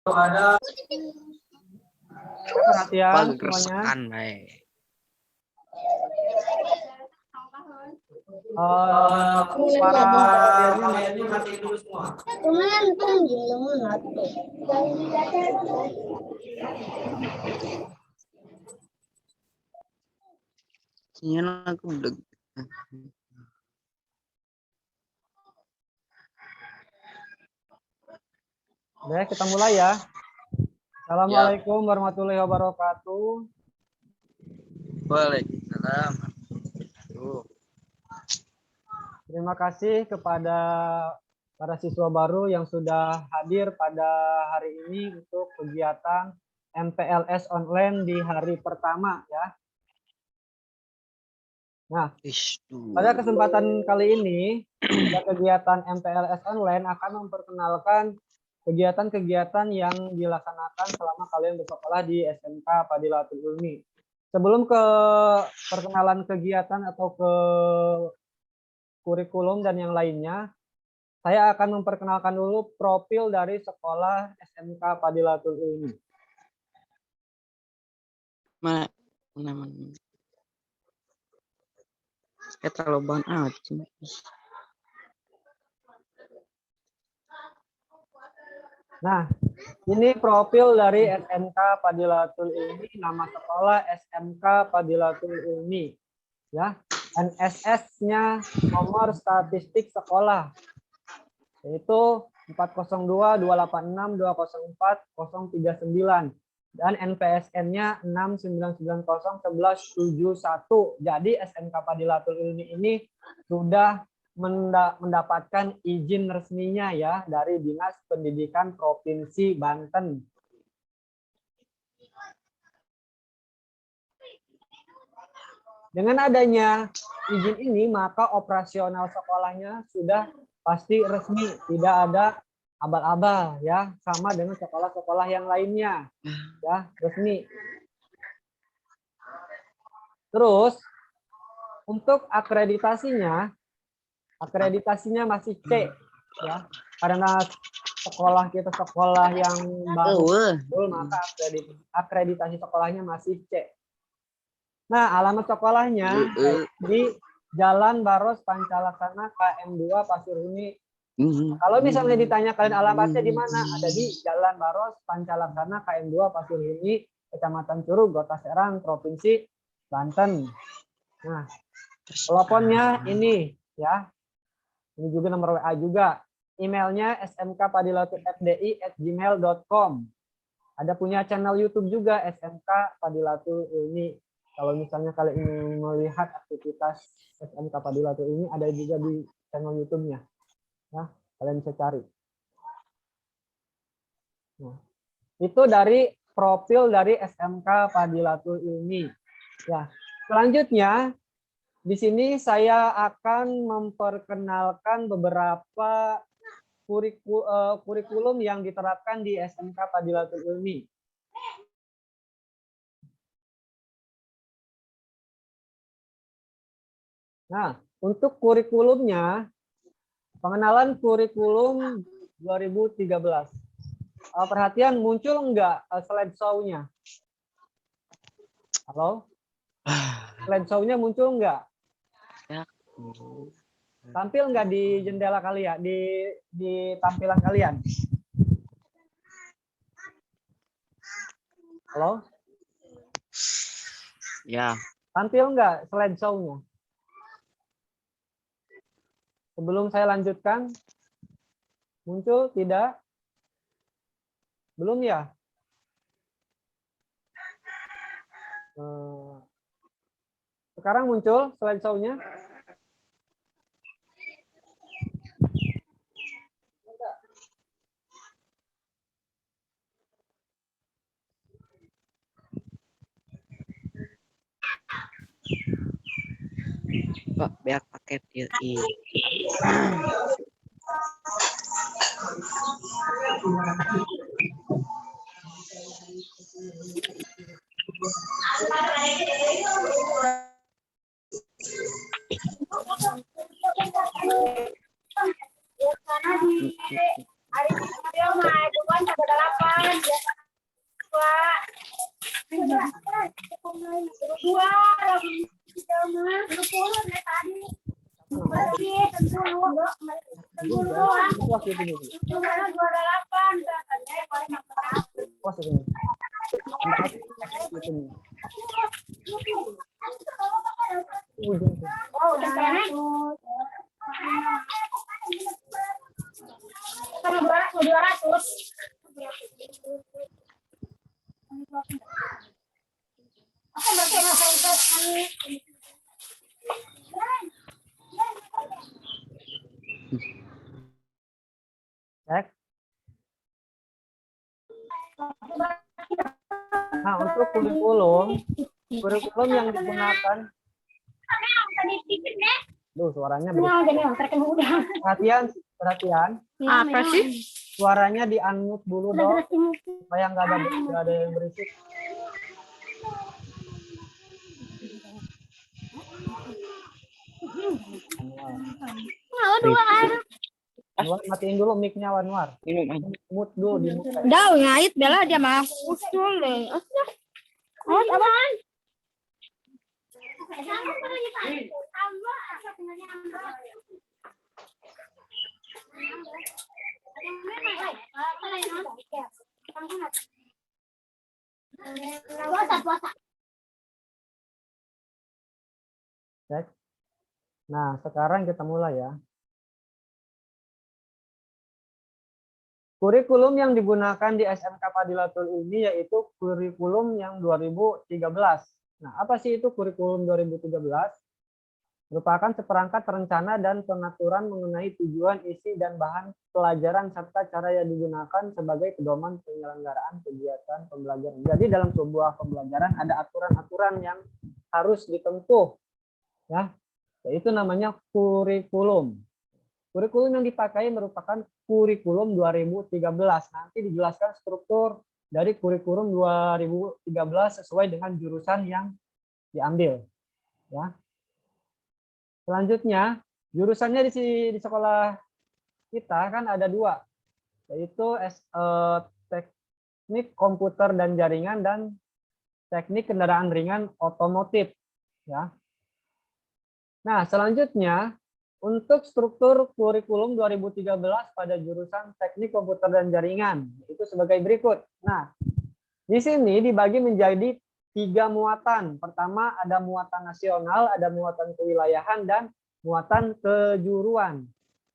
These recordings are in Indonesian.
ada perhatian Bagus semuanya. aneh. Para kliennya masih dulu semua. Sinyal aku udah. Oke, kita mulai ya. Assalamualaikum warahmatullahi wabarakatuh. Waalaikumsalam. Terima kasih kepada para siswa baru yang sudah hadir pada hari ini untuk kegiatan MPLS online di hari pertama ya. Nah, pada kesempatan kali ini kegiatan MPLS online akan memperkenalkan kegiatan-kegiatan yang dilaksanakan selama kalian bersekolah di SMK Fadilatul Ilmi. Sebelum ke perkenalan kegiatan atau ke kurikulum dan yang lainnya, saya akan memperkenalkan dulu profil dari sekolah SMK Fadilatul Ilmi. Mana? Kita loban aja. Nah, ini profil dari SMK Fadilatul Ilmi, nama sekolah SMK Fadilatul Ilmi. Ya, NSS-nya nomor statistik sekolah yaitu 402286204 dan NPSN-nya 699011171. Jadi SMK Fadilatul Ilmi ini sudah mendapatkan izin resminya ya dari Dinas Pendidikan Provinsi Banten. Dengan adanya izin ini, maka operasional sekolahnya sudah pasti resmi, tidak ada abal-abal ya, sama dengan sekolah-sekolah yang lainnya ya, resmi. Terus untuk akreditasinya masih C ya, karena sekolah kita sekolah yang baru, maka akreditasi sekolahnya masih C. Nah, alamat sekolahnya di Jalan Baros Pancalaksana KM 2 Pasir Huni. Kalau misalnya ditanya kalian alamatnya di mana? Ada di Jalan Baros Pancalaksana KM 2 Pasir Huni, Kecamatan Curug, Kota Serang, Provinsi Banten. Nah, teleponnya ini ya. Ini juga nomor WA juga. Emailnya smkfadilatulfdi@gmail.com. Ada punya channel YouTube juga SMK Fadilatul Ilmi. Kalau misalnya kalian ingin melihat aktivitas SMK Fadilatul ini, ada juga di channel YouTube-nya. Ya, kalian bisa cari. Nah, itu dari profil dari SMK Fadilatul Ilmi. Ya, selanjutnya di sini saya akan memperkenalkan beberapa kurikulum yang diterapkan di SMK Fadilatul Ilmi. Nah, untuk kurikulumnya, pengenalan kurikulum 2013. Perhatian, muncul enggak slideshow-nya? Halo? Slideshow-nya muncul enggak? Tampil enggak di jendela kalian, di tampilan kalian? Halo? Ya. Tampil enggak slideshow-nya? Sebelum saya lanjutkan, muncul tidak? Belum ya? Sekarang muncul slideshow-nya? Pak, biar pakai TI. Cek. Nah, untuk kurikulum yang digunakan, suaranya perhatian. Apa sih? Suaranya di-unmute dulu dong, supaya nggak ada yang berisik. Anwar, matiin dulu mic-nya Anwar. Minum aja. Mute dulu di mute. Daun ngait bela dia mah usul deh. Apa? Cek. Nah, sekarang kita mulai ya. Kurikulum yang digunakan di SMK Fadilatul Ilmi yaitu kurikulum yang 2013. Nah, apa sih itu kurikulum 2013? Merupakan seperangkat rencana dan pengaturan mengenai tujuan, isi, dan bahan pelajaran serta cara yang digunakan sebagai pedoman penyelenggaraan kegiatan pembelajaran. Jadi dalam sebuah pembelajaran ada aturan-aturan yang harus ditempuh, ya, yaitu namanya kurikulum. Kurikulum yang dipakai merupakan kurikulum 2013. Nanti dijelaskan struktur dari kurikulum 2013 sesuai dengan jurusan yang diambil. Ya. Selanjutnya, jurusannya di sekolah kita kan ada dua, yaitu teknik komputer dan jaringan dan teknik kendaraan ringan otomotif. Ya. Nah, selanjutnya, untuk struktur kurikulum 2013 pada jurusan teknik komputer dan jaringan, itu sebagai berikut. Nah, di sini dibagi menjadi 3 muatan. Pertama ada muatan nasional, ada muatan kewilayahan, dan muatan kejuruan.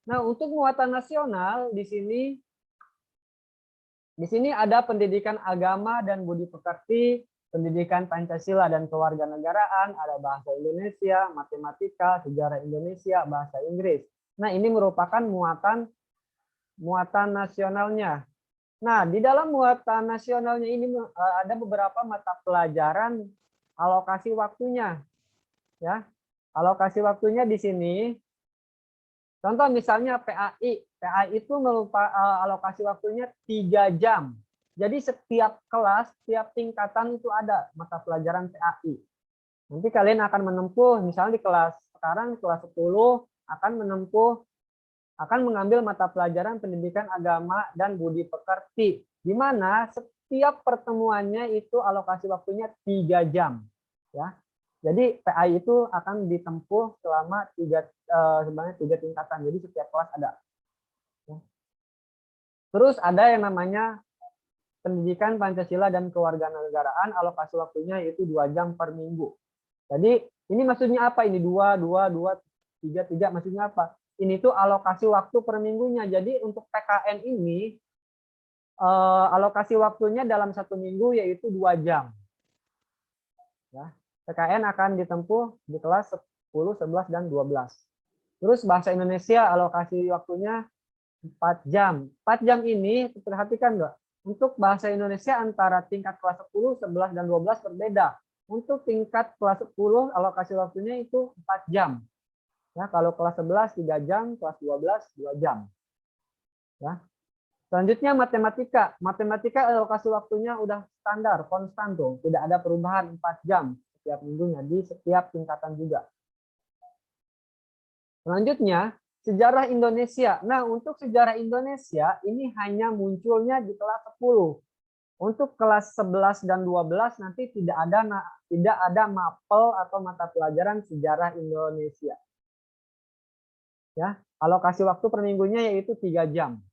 Nah, untuk muatan nasional di sini ada pendidikan agama dan budi pekerti, pendidikan Pancasila dan kewarganegaraan, ada bahasa Indonesia, matematika, sejarah Indonesia, bahasa Inggris. Nah, ini merupakan muatan nasionalnya. Nah, di dalam muatan nasionalnya ini ada beberapa mata pelajaran alokasi waktunya. Ya. Alokasi waktunya di sini. Contoh misalnya PAI. PAI itu alokasi waktunya 3 jam. Jadi setiap kelas, setiap tingkatan itu ada mata pelajaran PAI. Nanti kalian akan menempuh, misalnya di kelas sekarang, kelas 10, akan mengambil mata pelajaran pendidikan agama dan budi pekerti, di mana setiap pertemuannya itu alokasi waktunya 3 jam. Ya. Jadi PAI itu akan ditempuh selama 3 tingkatan, jadi setiap kelas ada. Ya. Terus ada yang namanya pendidikan Pancasila dan kewarganegaraan, alokasi waktunya yaitu 2 jam per minggu. Jadi ini maksudnya apa? Ini 2, 3 maksudnya apa? Ini tuh alokasi waktu per minggunya. Jadi untuk PKN ini alokasi waktunya dalam 1 minggu yaitu 2 jam. Ya. PKN akan ditempuh di kelas 10, 11, dan 12. Terus bahasa Indonesia alokasi waktunya 4 jam. 4 jam ini perhatikan enggak? Untuk bahasa Indonesia antara tingkat kelas 10, 11, dan 12 berbeda. Untuk tingkat kelas 10 alokasi waktunya itu 4 jam. Ya, kalau kelas 11 3 jam, kelas 12 2 jam. Ya. Selanjutnya matematika. Matematika alokasi waktunya udah standar, konstan tuh, tidak ada perubahan 4 jam setiap minggunya di setiap tingkatan juga. Selanjutnya sejarah Indonesia. Nah, untuk sejarah Indonesia ini hanya munculnya di kelas 10. Untuk kelas 11 dan 12 nanti tidak ada mapel atau mata pelajaran sejarah Indonesia. Ya, alokasi waktu per minggunya yaitu 3 jam.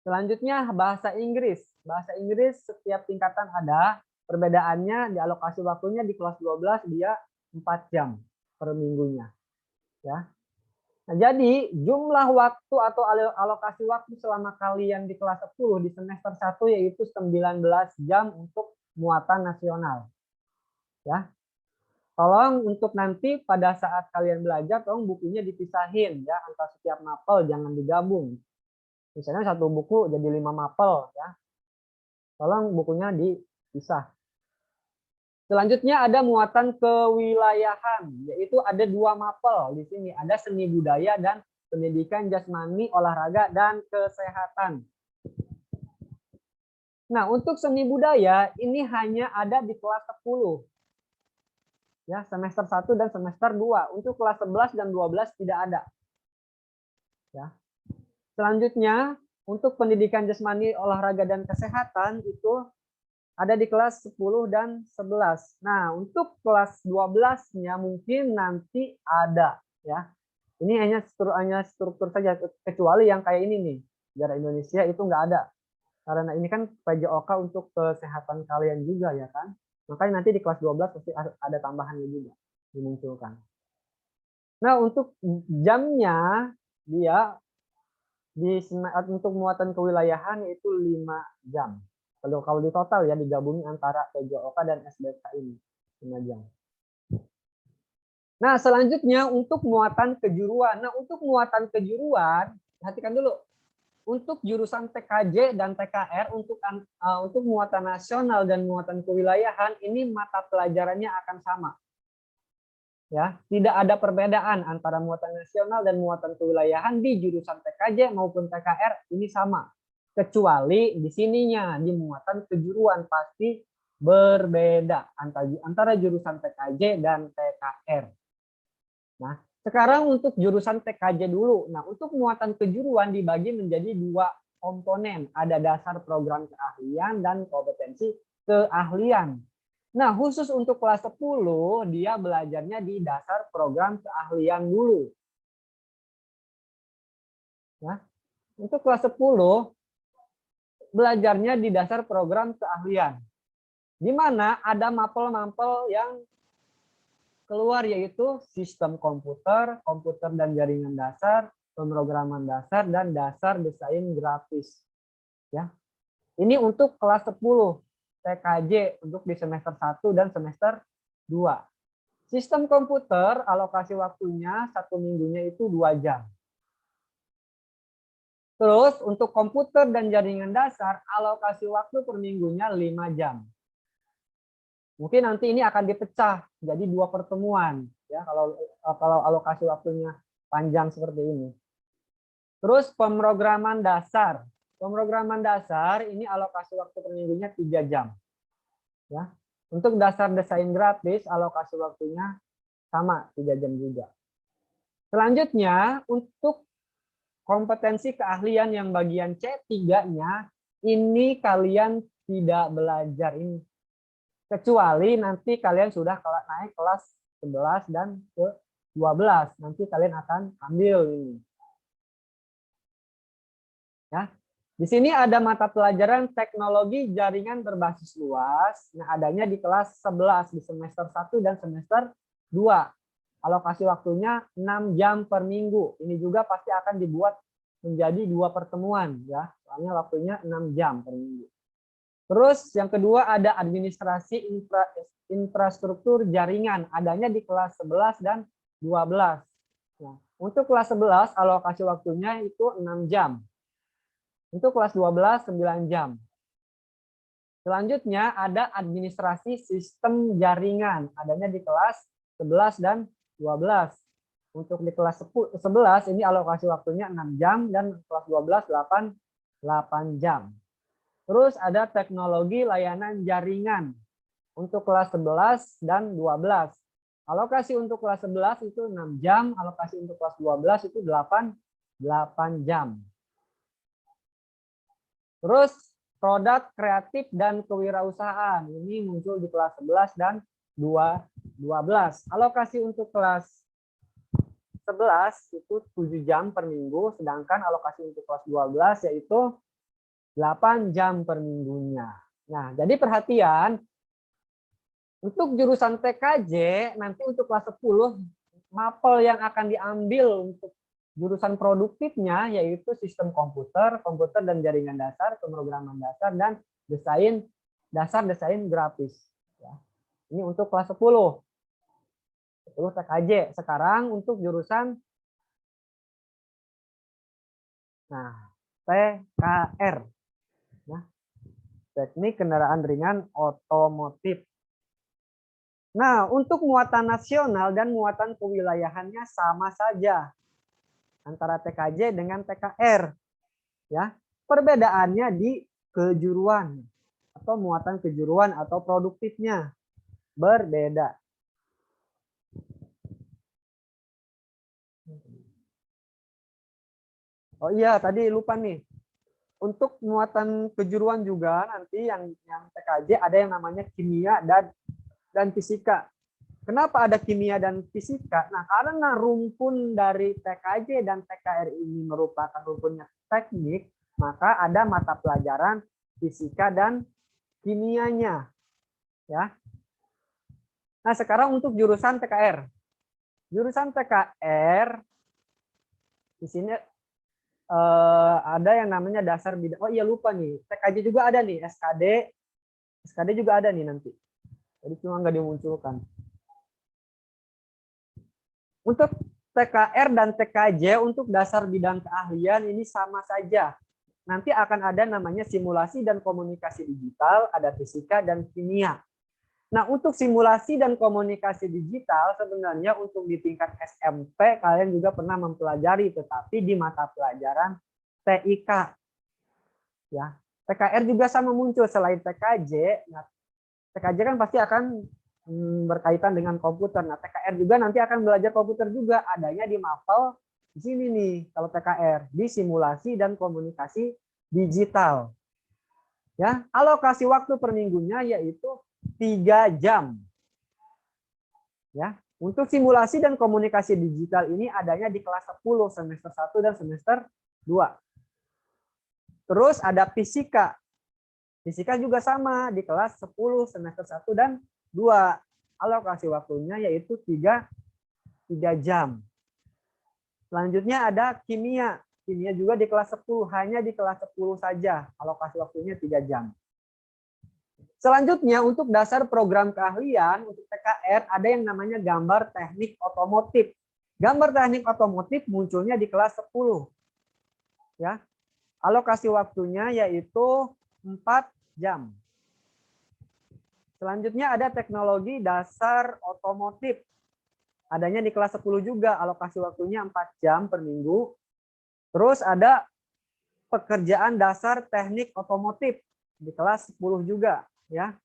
Selanjutnya bahasa Inggris. Bahasa Inggris setiap tingkatan ada. Perbedaannya di alokasi waktunya di kelas 12 dia 4 jam per minggunya. Ya. Nah, jadi jumlah waktu atau alokasi waktu selama kalian di kelas 10 di semester 1 yaitu 19 jam untuk muatan nasional. Ya. Tolong untuk nanti pada saat kalian belajar tolong bukunya dipisahin ya antara setiap mapel, jangan digabung. Misalnya satu buku jadi 5 mapel ya. Tolong bukunya dipisah. Selanjutnya ada muatan kewilayahan, yaitu ada 2 mapel di sini. Ada seni budaya dan pendidikan jasmani, olahraga dan kesehatan. Nah, untuk seni budaya ini hanya ada di kelas 10. Ya, semester 1 dan semester 2. Untuk kelas 11 dan 12 tidak ada. Ya. Selanjutnya, untuk pendidikan jasmani, olahraga dan kesehatan itu ada di kelas 10 dan 11. Nah, untuk kelas 12-nya mungkin nanti ada ya. Ini hanya struktur saja, kecuali yang kayak ini nih. Sejarah Indonesia itu nggak ada. Karena ini kan PJOK untuk kesehatan kalian juga ya kan. Makanya nanti di kelas 12 pasti ada tambahannya juga dimunculkan. Nah, untuk jamnya dia untuk muatan kewilayahan itu 5 jam. Kalau di total ya digabungin antara PJOK dan SBK ini 5 jam. Nah, selanjutnya untuk muatan kejuruan. Nah, untuk muatan kejuruan, perhatikan dulu. Untuk jurusan TKJ dan TKR untuk muatan nasional dan muatan kewilayahan ini mata pelajarannya akan sama. Ya, tidak ada perbedaan antara muatan nasional dan muatan kewilayahan di jurusan TKJ maupun TKR ini sama. Kecuali di sininya di muatan kejuruan pasti berbeda antara jurusan TKJ dan TKR. Nah, sekarang untuk jurusan TKJ dulu. Nah, untuk muatan kejuruan dibagi menjadi 2 komponen. Ada dasar program keahlian dan kompetensi keahlian. Nah, khusus untuk kelas 10, dia belajarnya di dasar program keahlian dulu. Ya. Untuk kelas 10, belajarnya di dasar program keahlian. Di mana ada mapel-mapel yang keluar yaitu sistem komputer, komputer dan jaringan dasar, pemrograman dasar, dan dasar desain grafis. Ya. Ini untuk kelas 10 TKJ untuk di semester 1 dan semester 2. Sistem komputer alokasi waktunya 1 minggunya itu 2 jam. Terus untuk komputer dan jaringan dasar alokasi waktu per minggunya 5 jam. Mungkin nanti ini akan dipecah jadi 2 pertemuan ya kalau alokasi waktunya panjang seperti ini. Terus pemrograman dasar. Pemrograman dasar ini alokasi waktu per minggunya 3 jam. Ya. Untuk dasar desain grafis alokasi waktunya sama 3 jam juga. Selanjutnya untuk kompetensi keahlian yang bagian C3-nya ini kalian tidak belajar ini. Kecuali nanti kalian sudah naik kelas 11 dan ke 12. Nanti kalian akan ambil ini. Ya. Di sini ada mata pelajaran teknologi jaringan berbasis luas. Nah, adanya di kelas 11 di semester 1 dan semester 2. Alokasi waktunya 6 jam per minggu. Ini juga pasti akan dibuat menjadi 2 pertemuan ya. Soalnya waktunya 6 jam per minggu. Terus yang kedua ada administrasi infrastruktur jaringan, adanya di kelas 11 dan 12. Nah, untuk kelas 11 alokasi waktunya itu 6 jam. Untuk kelas 12 9 jam. Selanjutnya ada administrasi sistem jaringan, adanya di kelas 11 dan 12. Untuk di kelas 11 ini alokasi waktunya 6 jam dan kelas 12 8 jam. Terus ada teknologi layanan jaringan untuk kelas 11 dan 12. Alokasi untuk kelas 11 itu 6 jam, alokasi untuk kelas 12 itu 8 jam. Terus produk kreatif dan kewirausahaan. Ini muncul di kelas 11 dan 12. Alokasi untuk kelas 11 itu 7 jam per minggu, sedangkan alokasi untuk kelas 12 yaitu 8 jam per minggunya. Nah, jadi perhatian, untuk jurusan TKJ, nanti untuk kelas 10, mapel yang akan diambil untuk jurusan produktifnya yaitu sistem komputer, komputer dan jaringan dasar, pemrograman dasar, dan desain grafis. Ya. Ini untuk kelas 10. Itu TKJ. Sekarang untuk jurusan TKR. Nah, teknik kendaraan ringan otomotif. Nah, untuk muatan nasional dan muatan kewilayahannya sama saja antara TKJ dengan TKR. Ya, perbedaannya di kejuruan atau muatan kejuruan atau produktifnya berbeda. Oh iya, tadi lupa nih. Untuk muatan kejuruan juga nanti yang TKJ ada yang namanya kimia dan fisika. Kenapa ada kimia dan fisika? Nah, karena rumpun dari TKJ dan TKR ini merupakan rumpunnya teknik, maka ada mata pelajaran fisika dan kimianya. Ya. Nah, sekarang untuk jurusan TKR. Jurusan TKR di sini ada yang namanya dasar bidang. Oh iya, lupa nih. TKJ juga ada nih, SKD juga ada nih nanti. Jadi cuma nggak dimunculkan. Untuk TKR dan TKJ untuk dasar bidang keahlian ini sama saja. Nanti akan ada namanya simulasi dan komunikasi digital, ada fisika dan kimia. Nah, untuk simulasi dan komunikasi digital sebenarnya untuk di tingkat SMP kalian juga pernah mempelajari, tetapi di mata pelajaran TIK. Ya, TKR juga sama muncul selain TKJ. Nah, TKJ kan pasti akan berkaitan dengan komputer. Nah, TKR juga nanti akan belajar komputer juga, adanya di MAPEL di sini nih. Kalau TKR di simulasi dan komunikasi digital. Ya, alokasi waktu per minggunya yaitu 3 jam. Ya, untuk simulasi dan komunikasi digital ini adanya di kelas 10 semester 1 dan semester 2. Terus ada fisika. Fisika juga sama di kelas 10 semester 1 dan 2. Alokasi waktunya yaitu 3 jam. Selanjutnya ada kimia. Kimia juga di kelas 10, hanya di kelas 10 saja. Alokasi waktunya 3 jam. Selanjutnya untuk dasar program keahlian untuk TKR ada yang namanya gambar teknik otomotif. Gambar teknik otomotif munculnya di kelas 10. Ya. Alokasi waktunya yaitu 4 jam. Selanjutnya ada teknologi dasar otomotif. Adanya di kelas 10 juga, alokasi waktunya 4 jam per minggu. Terus ada pekerjaan dasar teknik otomotif di kelas 10 juga, ya.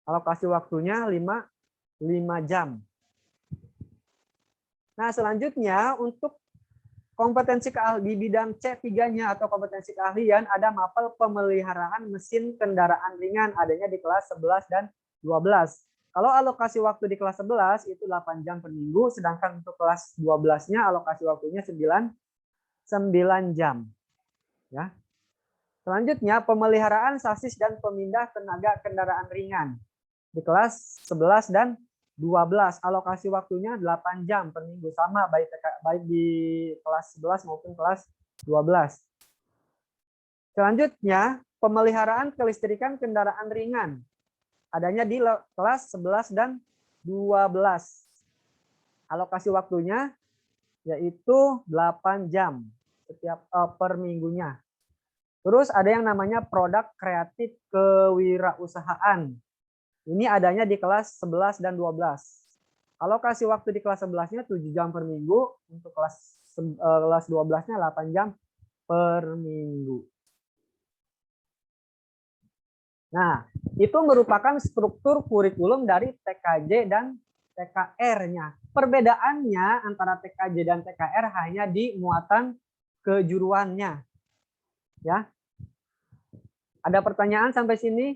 Alokasi waktunya 5 jam. Nah, selanjutnya untuk kompetensi di bidang C3-nya atau kompetensi keahlian ada mapel pemeliharaan mesin kendaraan ringan, adanya di kelas 11 dan 12. Kalau alokasi waktu di kelas 11 itu 8 jam per minggu, sedangkan untuk kelas 12-nya alokasi waktunya 9 jam. Ya. Selanjutnya pemeliharaan sasis dan pemindah tenaga kendaraan ringan di kelas 11 dan 12. Alokasi waktunya 8 jam per minggu, sama baik di kelas 11 maupun kelas 12. Selanjutnya pemeliharaan kelistrikan kendaraan ringan adanya di kelas 11 dan 12. Alokasi waktunya yaitu 8 jam setiap per minggunya. Terus ada yang namanya produk kreatif kewirausahaan. Ini adanya di kelas 11 dan 12. Alokasi waktu di kelas 11-nya 7 jam per minggu, untuk kelas 12-nya 8 jam per minggu. Nah, itu merupakan struktur kurikulum dari TKJ dan TKR-nya. Perbedaannya antara TKJ dan TKR hanya di muatan kejuruannya. Ya. Ada pertanyaan sampai sini?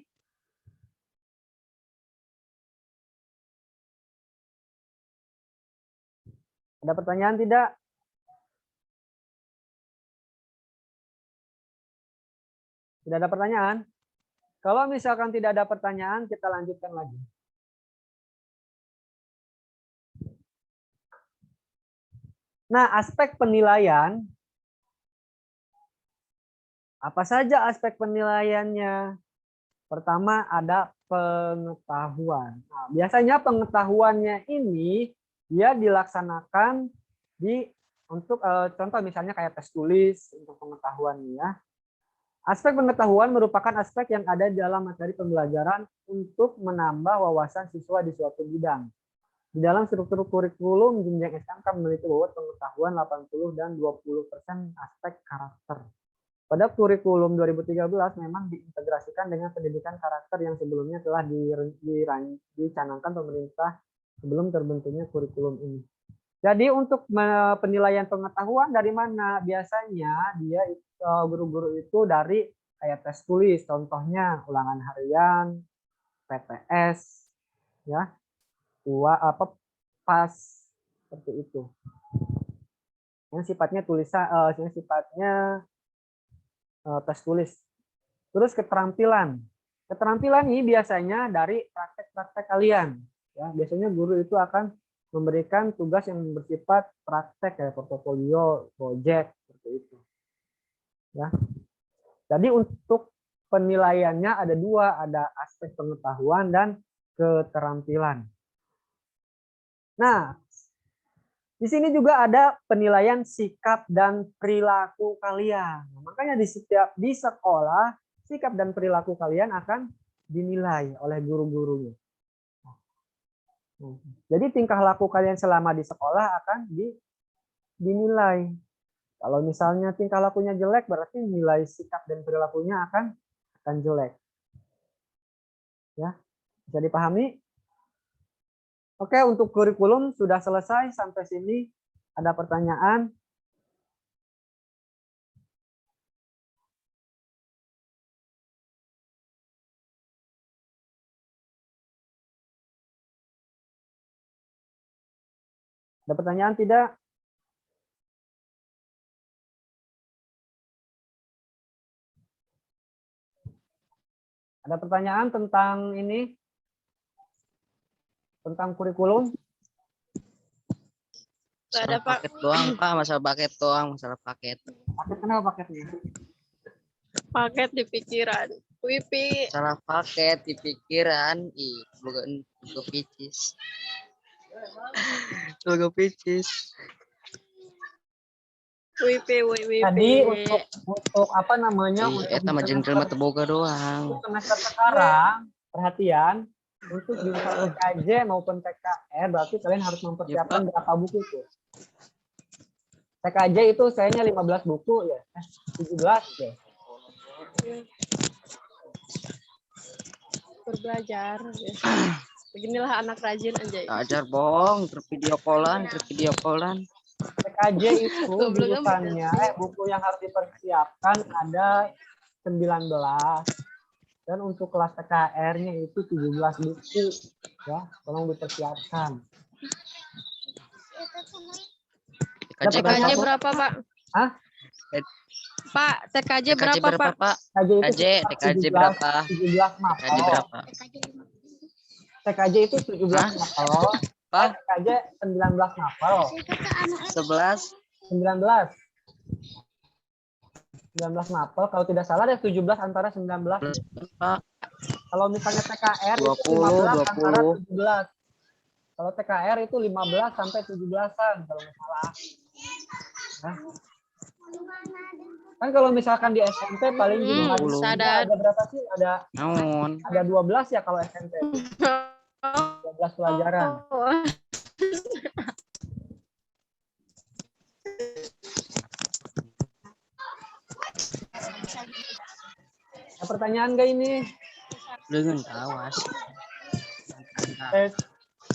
Ada pertanyaan tidak? Tidak ada pertanyaan? Kalau misalkan tidak ada pertanyaan, kita lanjutkan lagi. Nah, aspek penilaian, apa saja aspek penilaiannya? Pertama ada pengetahuan. Nah, biasanya pengetahuannya ini dia dilaksanakan untuk contoh misalnya kayak tes tulis untuk pengetahuannya ya. Aspek pengetahuan merupakan aspek yang ada di dalam materi pembelajaran untuk menambah wawasan siswa di suatu bidang. Di dalam struktur kurikulum jenjang SMK memiliki bobot pengetahuan 80 dan 20% aspek karakter. Pada kurikulum 2013 memang diintegrasikan dengan pendidikan karakter yang sebelumnya telah dicanangkan pemerintah sebelum terbentuknya kurikulum ini. Jadi untuk penilaian pengetahuan dari mana? Biasanya dia guru-guru itu dari kayak tes tulis, contohnya ulangan harian, PTS, ya, PAS, seperti itu. Yang sifatnya tulisan, yang sifatnya tes tulis. Terus keterampilan. Keterampilan ini biasanya dari praktek-praktek kalian. Ya, biasanya guru itu akan memberikan tugas yang bersifat praktek kayak portofolio, project seperti itu. Ya. Jadi untuk penilaiannya ada dua, ada aspek pengetahuan dan keterampilan. Nah, di sini juga ada penilaian sikap dan perilaku kalian. Makanya di sekolah sikap dan perilaku kalian akan dinilai oleh guru-gurunya. Jadi tingkah laku kalian selama di sekolah akan dinilai. Kalau misalnya tingkah lakunya jelek, berarti nilai sikap dan perilakunya akan jelek. Ya, bisa dipahami? Oke, untuk kurikulum sudah selesai sampai sini. Ada pertanyaan? Ada pertanyaan tidak? Ada pertanyaan tentang ini? Tentang kurikulum? Masalah paket doang, Pak. Masalah paket doang, masalah paket. Paket kenapa paketnya? Paket di pikiran. Wipi. Masalah paket di pikiran. Ih, bukan logo picis. Logo picis. Wipi. Jadi untuk apa namanya? Ih, eta mah jengkel mah teboga doang. Untuk semester sekarang, perhatian, untuk jurusan TKJ maupun TKR, berarti kalian harus mempersiapkan berapa buku tuh? TKJ itu sayangnya 15 buku ya, 17 ya. Berbelajar. Ya. Beginilah anak rajin aja. Ajar bohong, tervideo callan. TKJ itu jurusannya, buku yang harus dipersiapkan ada 19. Dan untuk kelas TKR-nya itu 17 buku. Ya, tolong dipersiapkan. TKJ berapa, Pak? Hah? Pak, TKJ berapa, Pak? TKJ berapa? 17 mapel. TKJ berapa? TKJ itu 17 mapel. Pak? TKJ 19 mapel. 11? 19 mapel. Kalau tidak salah ada 17 antara 19. Pak. Kalau misalnya TKR 20, itu 15 antara 20. 17. Kalau TKR itu 15 sampai 17-an kalau nggak salah. Nah. Kan kalau misalkan di SMP paling ada berapa sih? Ada 12 ya kalau SMP. 12 pelajaran. Ada pertanyaan nggak ini? Dengan awas.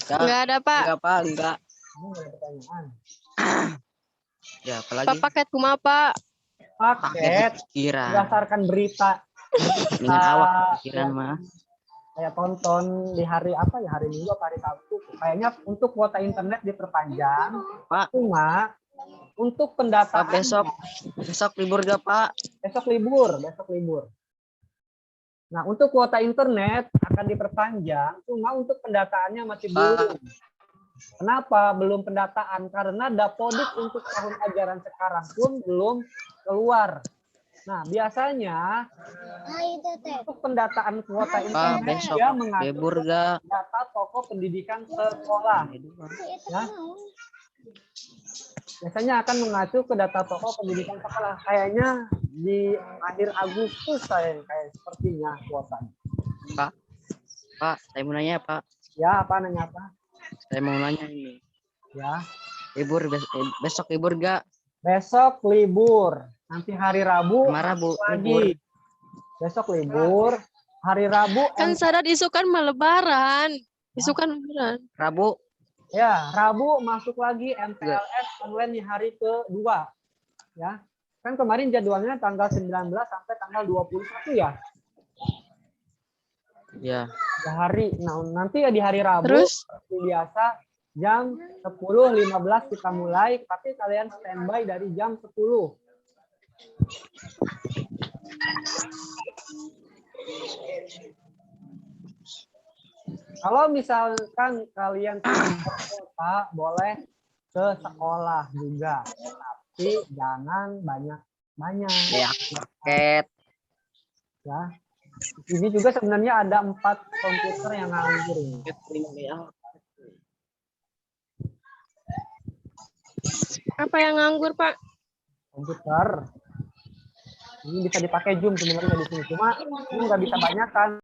Enggak ada, Pak. Enggak. Ini nggak ada pertanyaan. Ya, apalagi? Pak, paket kumaha, Pak? Paket berdasarkan berita Dengan awak Ah, pikiran ya, mah. kayak tonton di hari apa ya, hari Minggu apa hari Sabtu. Kayaknya untuk kuota internet diperpanjang. Pak, Cuma untuk Pak pendataan besok libur gak Pak? besok libur. Nah, untuk kuota internet akan diperpanjang, cuma untuk pendataannya masih belum. Kenapa belum pendataan? Karena Dapodik untuk tahun ajaran sekarang pun belum keluar. Nah, biasanya untuk pendataan kuota Pak internet besok dia mengacu libur gak? data pokok pendidikan sekolah. Ya. Biasanya akan mengacu ke data pokok pendidikan sekolah. Kayaknya di akhir Agustus kayak sepertinya kuotanya. Pak, saya mau nanya Pak. Ya, apa nanya apa? Saya mau nanya ini. Ya. Libur besok libur gak? Besok libur. Nanti hari Rabu Sama Rabu libur. lagi. Besok libur. Hari Rabu Kan sadar isu kan melebaran. Isu kan lebaran. Rabu ya, Rabu masuk lagi MPLS online di hari kedua. Ya. Kan kemarin jadwalnya tanggal 19 sampai tanggal 21 ya. ya. Ya hari. Nah, nanti ya di hari Rabu Terus? seperti biasa jam 10.15 kita mulai, tapi kalian standby dari jam 10. Kalau misalkan kalian tidak kota, boleh ke sekolah juga, tapi jangan banyak-banyak. Ya, paket. Ya. Di sini juga sebenarnya ada 4 komputer yang nganggur. Apa yang nganggur, Pak? Komputer. Ini bisa dipakai Zoom sebenarnya di sini. Cuma ini nggak bisa banyak kan.